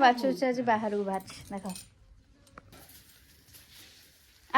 ବାଛୁଛି ଆଜି ବାହାରକୁ ବାହାରିଛି ଦେଖ ଆ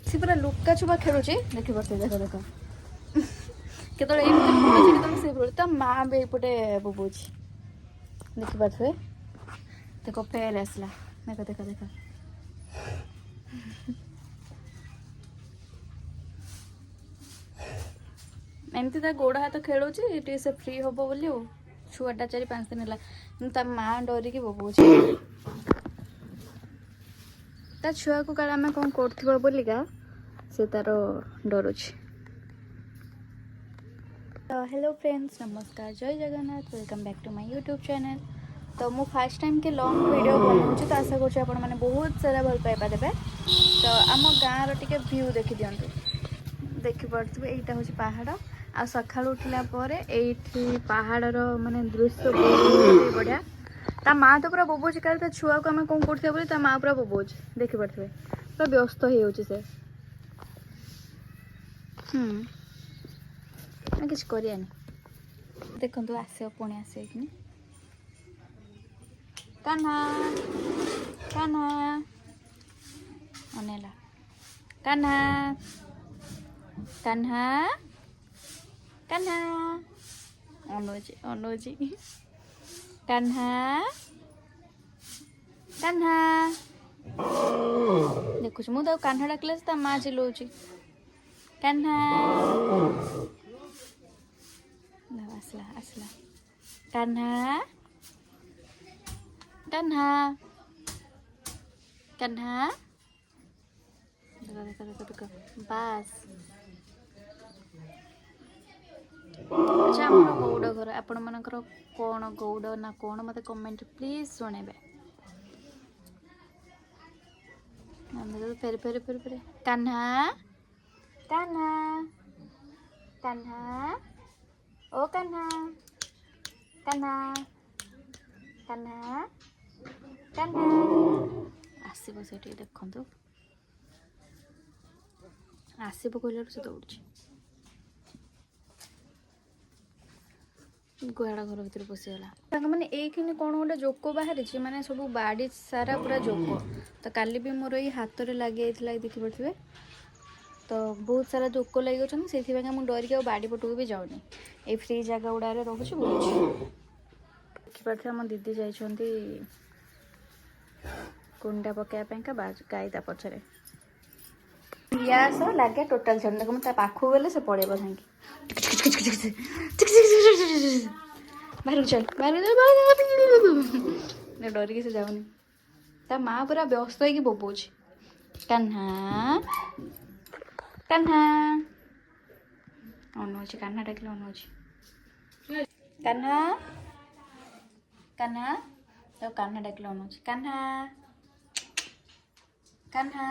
सी पूरा लुका छुपा खेलुची देखि बसे देखो देखो केतळे एमते बुलुची केतळे से बुलु ता मां बे एपटे बुबुची देखि पाथुए देखो फेर आसला देखो देखो देखो एमती ता गोड़ हाथ खेलुची टी से फ्री होबो बोली ओ छुआटा 4-5 दिन हला ता मां डरी के बुबुची ता छुआ को काला मैं कोन करथिबो बोलिका से तार डरुची। तो हेलो फ्रेंड्स नमस्कार जय Jagannath welcome back to my YouTube channel. तो मु फर्स्ट टाइम के लॉन्ग वीडियो बनाऊँ तो आशा करूँ आपण मैंने बहुत सारा भल पाइबा देबे। तो आम गाँव टिके व्यू देखी दिंतु देखिपे यहाँ हूँ पहाड़ आ सका उठला पहाड़ माने दृश्य बहुत बढ़िया ता माँ तो पूरा बोबोच का छुआ को आम कौन करते बोली ता माँ पूरा बोबोच देखिपे पूरा व्यस्त हो से किसी करियानी देखु आस पुणी आस कान्हा कान्हा अनेला कान्हा कान्हा कान्हा अनुजी अनुजी कान्हा कान्हा देखुच मुझे कान्हा डाकिले ता माँ चिल्लाऊची कान्हा आसला आसला कान्हा कान्हा कान्हा देखो देखो देखो देखो बास अच्छा आम गौड़ घर आपण मानकर कौन गौड़ ना कौन मत कमेंट प्लीज शुणेबे फेर फेर फेर फेर कान्हा कान्हा कान्हा ओ कान्हा कान्हा कान्हा कान्हा आसब से देखु आसब कहला से दौड़ गुहाड़ घर भर पशिगला मैंने ये कौन गोटे जोक बाहरी मैंने सब बाड़ी सारा पूरा जोक तो काली भी मोर ये हाथ में लगे देखिपे तो बहुत सारा जोक लगे से मुझे डरिक बाड़ी पटक भी जाऊनी ये फ्री जगह गुड़ा रोचे बुलूँ देखिपे आम दीदी जाइंट कुंडा पकड़ा गाई ता पछरे लगे टोटाल छड़ देख मुझे पाखु गले से पड़े बाहर चल बाहर डरिक से जाऊनी ता माँ पूरा व्यस्त हो बोबोच कान्हा कान्हा अनुची कान्हा डाकिले अनुची कान्हा कान्हा तो कान्हा डाकिले अनुची कान्हा कान्हा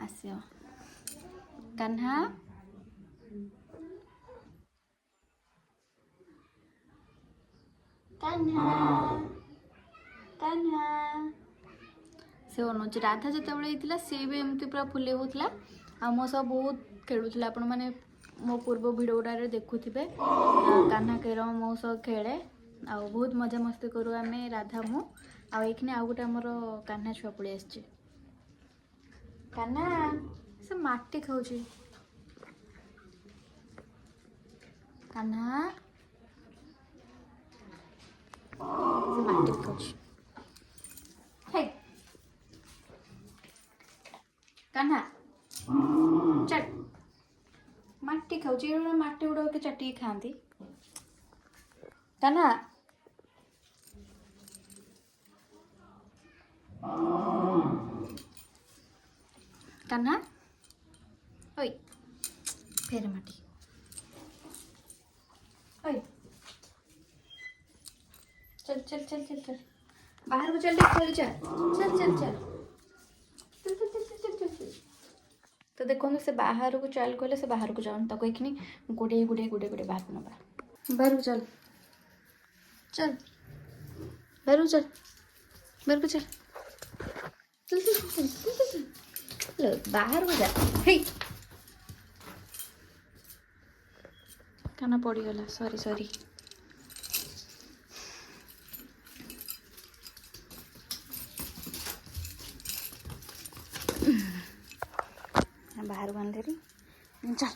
आसियो कान्हा कान्हा कान्हा से अनुची राधा जिते सी भी एमती पूरा फुले होता आ मो सब बहुत खेलुला आपण मैंने मो पूर्व भिडियो गुड़ा देखुथे कान्हा केर मो सब खेले आ बहुत मजा मस्ती करूँ आम राधा मु आखने आउ गोटे आमर कान्हा छुआ पड़े आस कान्हा से माटी खाऊची कान्हा से माटी खाऊँ हे कान्हा चट माटी खाऊँ माटी गुड़ा के चटी खाती कान्हा कान्हा ओए फेर माटी ओए चल चल चल चल चल बाहर को चल खेल चल चल चल चल चल चल चल चल चल चल तो देखो से बाहर को चल कहले से बाहर को जाऊन तो कहीं गुड़े गुड़े गुड़े गुड़े बाहर को नबा बाहर को चल चल बाहर को चल बाहर को चल चल चल चल चल चल चल बाहर को जा हे काना पड़गला सॉरी सॉरी बाहर को आनले चल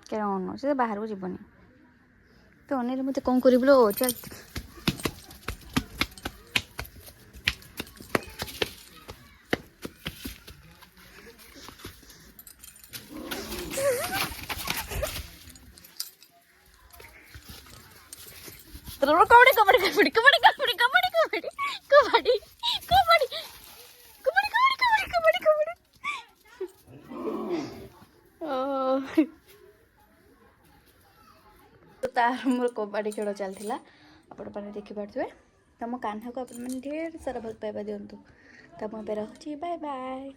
क्या से बाहर को जीवनी तो अनिल मत कौन कर चल कबड्डी कबड्डी कबड्डी कबड्डी कबड्डी कबड्डी कबड्डी कबड्डी कबड्डी कबड्डी कबड्डी तो तार मोर कबड्डी खेल चलता आपण देखी पारे तो मो कान्हा को आपने ढेर सारा भल पाइबा दिंतु तो मुझे रखुची बाय बाय।